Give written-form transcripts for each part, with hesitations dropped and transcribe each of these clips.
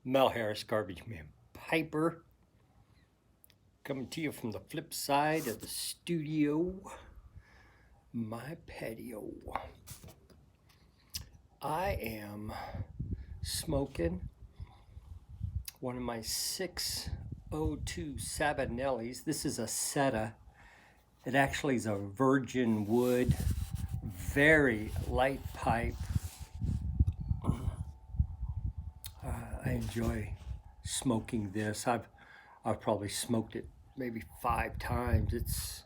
Mel Harris, Garbagemanpiper, coming to you from the flip side of the studio, my patio. I am smoking one of my 602 Sabanellis. This is a Seta. It actually is a virgin wood, very light pipe. I enjoy smoking this. I've probably smoked it maybe 5 times.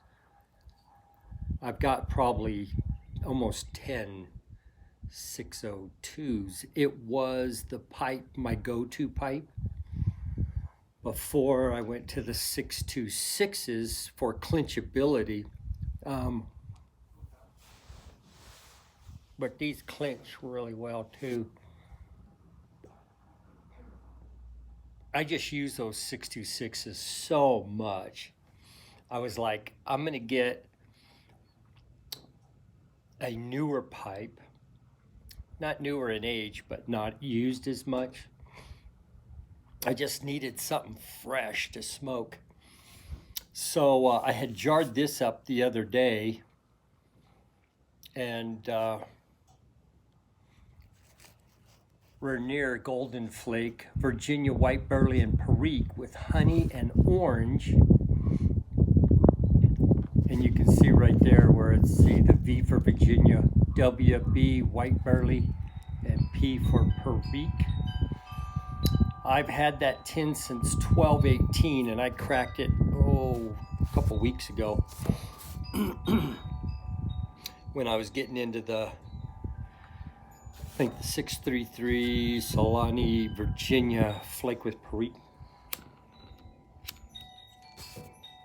I've got probably almost 10 602s. It was the pipe, my go-to pipe, before I went to the 626s for clinchability. But these clinch really well too. I just use those 626s so much. I was like, I'm gonna get a newer pipe, not newer in age, but not used as much. I just needed something fresh to smoke. So I had jarred this up the other day, and Reiner Golden Flake, Virginia White Burley and Perique with honey and orange. And you can see right there where it's the V for Virginia, WB White Burley, and P for Perique. I've had that tin since 12/18, and I cracked it, a couple weeks ago when I was getting into the, I think the 633 Solani Virginia Flake with Perique.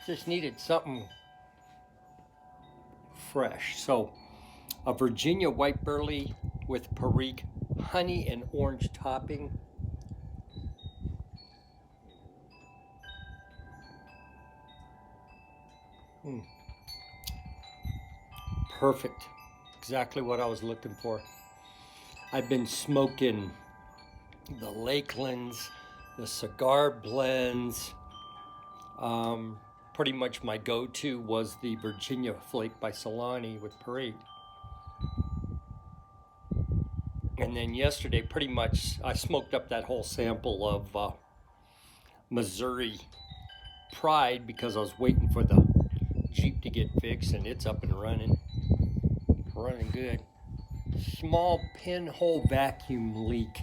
Just needed something fresh. So a Virginia White Burley with Perique, honey and orange topping. Perfect. Exactly what I was looking for. I've been smoking the Lakelands, the cigar blends. Pretty much my go-to was the Virginia Flake by Solani with Perique. And then yesterday, pretty much, I smoked up that whole sample of Missouri Pride because I was waiting for the Jeep to get fixed, and it's up and running good. Small pinhole vacuum leak.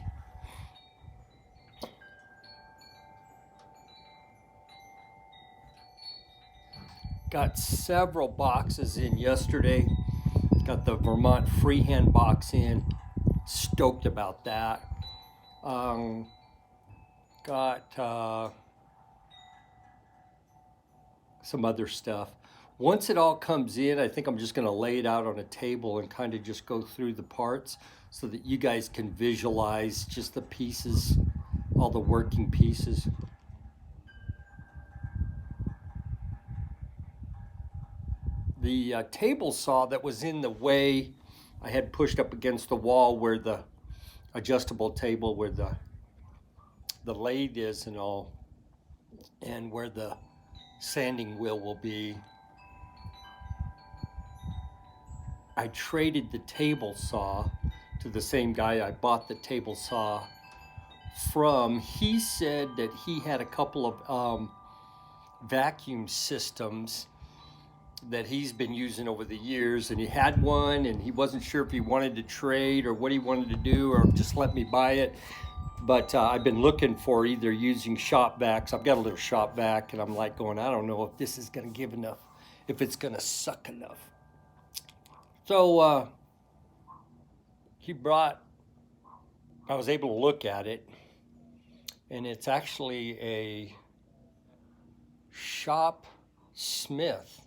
Got several boxes in yesterday. Got the Vermont freehand box in. Stoked about that. Got some other stuff. Once it all comes in, I think I'm just going to lay it out on a table and kind of just go through the parts so that you guys can visualize just the pieces, all the working pieces. The table saw that was in the way, I had pushed up against the wall where the adjustable table, where the lathe is and all, and where the sanding wheel will be. I traded the table saw to the same guy I bought the table saw from. He said that he had a couple of vacuum systems that he's been using over the years, and he had one and he wasn't sure if he wanted to trade or what he wanted to do or just let me buy it. But I've been looking for either using shop vacs. I've got a little shop vac, and I'm like going, I don't know if this is going to give enough, if it's going to suck enough. So I was able to look at it, and it's actually a Shop Smith.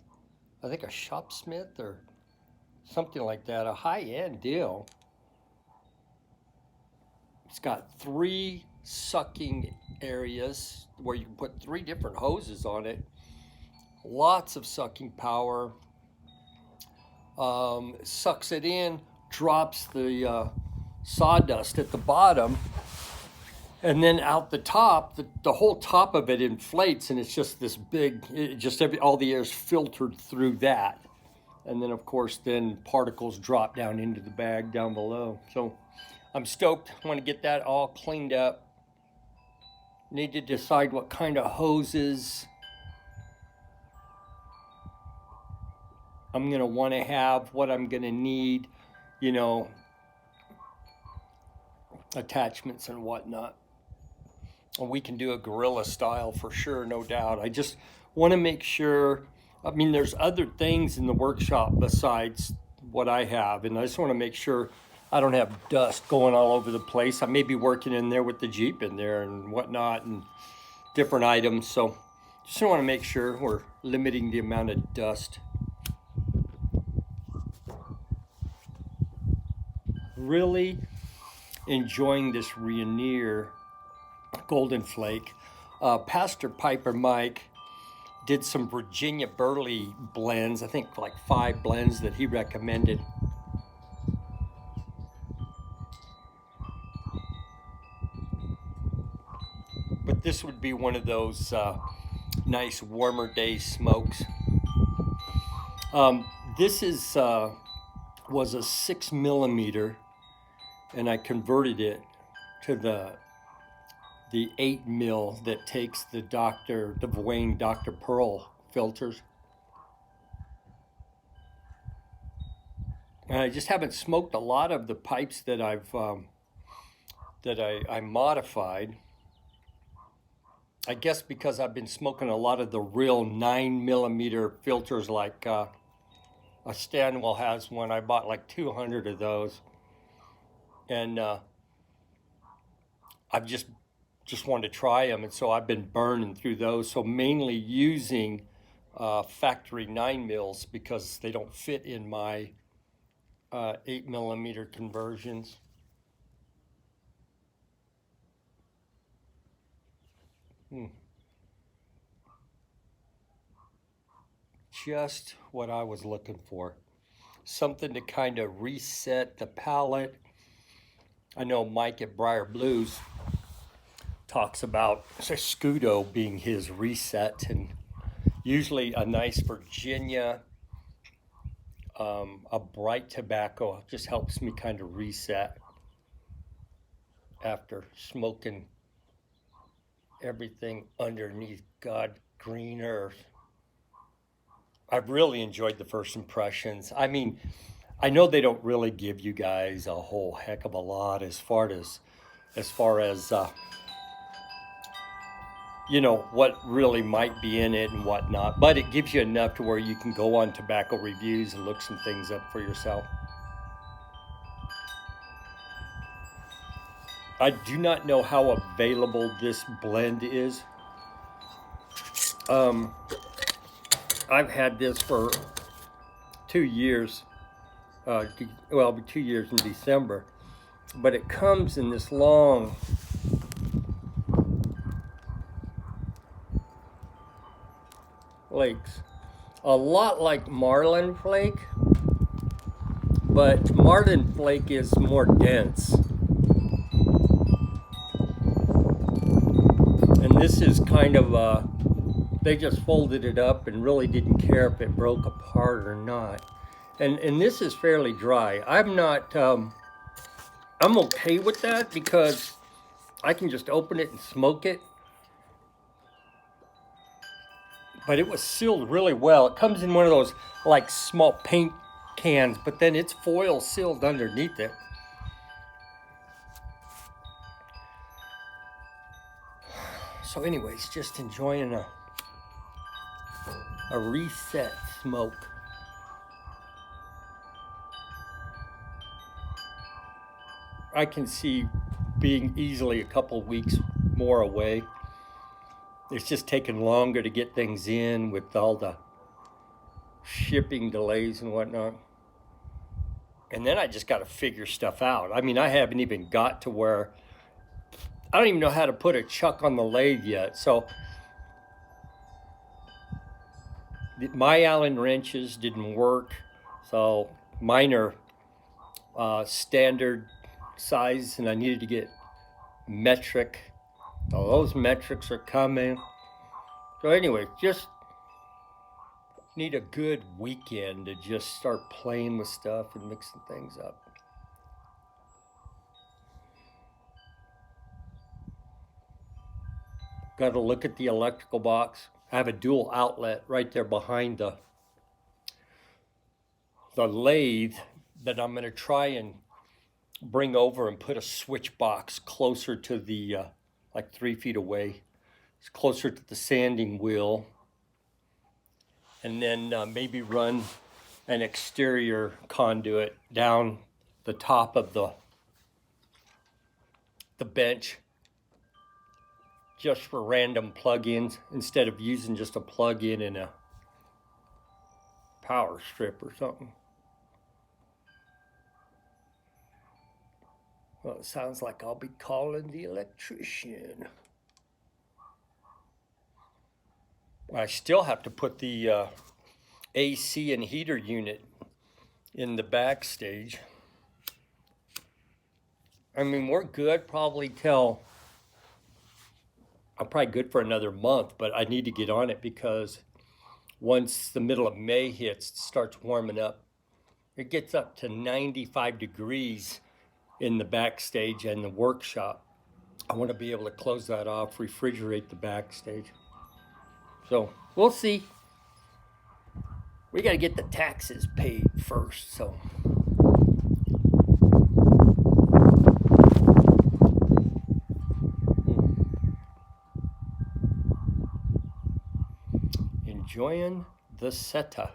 I think a Shop Smith or something like that, a high-end deal. It's got 3 sucking areas where you can put 3 different hoses on it. Lots of sucking power. Sucks it in, drops the sawdust at the bottom, And then out the top, the whole top of it inflates, and it's just this big, all the air is filtered through that. And then, of course, then particles drop down into the bag down below. So I'm stoked. I want to get that all cleaned up. Need to decide what kind of hoses I'm going to want to have, what I'm going to need, you know, attachments and whatnot. And we can do a guerrilla style for sure, no doubt. I just want to make sure, I mean, there's other things in the workshop besides what I have, and I just want to make sure I don't have dust going all over the place. I may be working in there with the Jeep in there and whatnot and different items, so just want to make sure we're limiting the amount of dust. Really enjoying this Reiner Golden Flake. Pastor Piper Mike did some Virginia Burley blends, I think like 5 blends that he recommended. But this would be one of those nice warmer day smokes. This was a 6mm, and I converted it to the 8mm that takes the Wayne Dr. Pearl filters. And I just haven't smoked a lot of the pipes that I modified. I guess because I've been smoking a lot of the real 9mm filters, like a Stanwell has one. I bought like 200 of those, and I've just wanted to try them, and so I've been burning through those. So mainly using factory 9mm because they don't fit in my 8mm conversions. Just what I was looking for. Something to kind of reset the palate. I know Mike at Briar Blues talks about Scudo being his reset, and usually a nice Virginia, a bright tobacco just helps me kind of reset after smoking everything underneath God green earth. I've really enjoyed the first impressions. I mean, I know they don't really give you guys a whole heck of a lot as far as you know, what really might be in it and whatnot, but it gives you enough to where you can go on tobacco reviews and look some things up for yourself. I do not know how available this blend is. I've had this for 2 years. Well, it'll be 2 years in December, but it comes in this long flakes, a lot like Marlin Flake, but Marlin Flake is more dense. And this is kind of they just folded it up and really didn't care if it broke apart or not. And this is fairly dry. I'm okay with that because I can just open it and smoke it. But it was sealed really well. It comes in one of those like small paint cans, but then it's foil sealed underneath it. So anyways, just enjoying a reset smoke. I can see being easily a couple weeks more away. It's just taken longer to get things in with all the shipping delays and whatnot. And then I just got to figure stuff out. I mean, I haven't even got to where I don't even know how to put a chuck on the lathe yet. So my Allen wrenches didn't work. So mine are standard size, and I needed to get metric. All those metrics are coming. So anyway, just need a good weekend to just start playing with stuff and mixing things up. Got to look at the electrical box. I have a dual outlet right there behind the lathe that I'm going to try and bring over and put a switch box closer to the, like 3 feet away. It's closer to the sanding wheel. And then maybe run an exterior conduit down the top of the bench just for random plug-ins instead of using just a plug-in and a power strip or something. Well, it sounds like I'll be calling the electrician. I still have to put the AC and heater unit in the backstage. I mean, we're good probably till, I'm probably good for another month, but I need to get on it because once the middle of May hits, it starts warming up. It gets up to 95 degrees in the backstage and the workshop. I want to be able to close that off, refrigerate the backstage. So we'll see. We got to get the taxes paid first, so. Enjoying the Seta.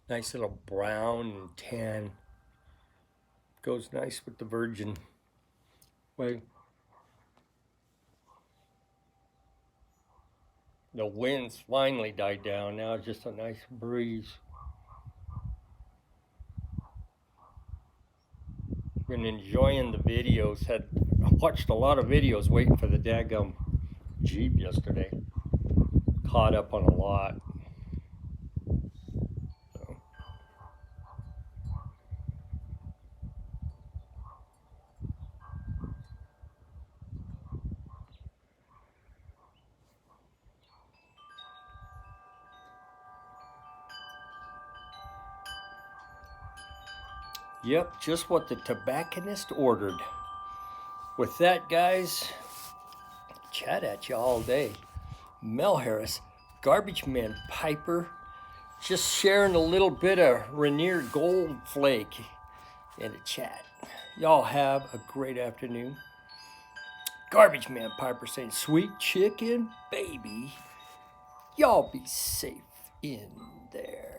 Nice little brown and tan. Goes nice with the Virgin. Wait. The winds finally died down. Now it's just a nice breeze. Been enjoying the videos. I watched a lot of videos waiting for the daggum Jeep yesterday. Caught up on a lot. So. Yep, just what the tobacconist ordered. With that, guys, chat at you all day. Mel Harris, Garbagemanpiper, just sharing a little bit of Reiner Gold Flake in the chat. Y'all have a great afternoon. Garbagemanpiper saying, sweet chicken baby, y'all be safe in there.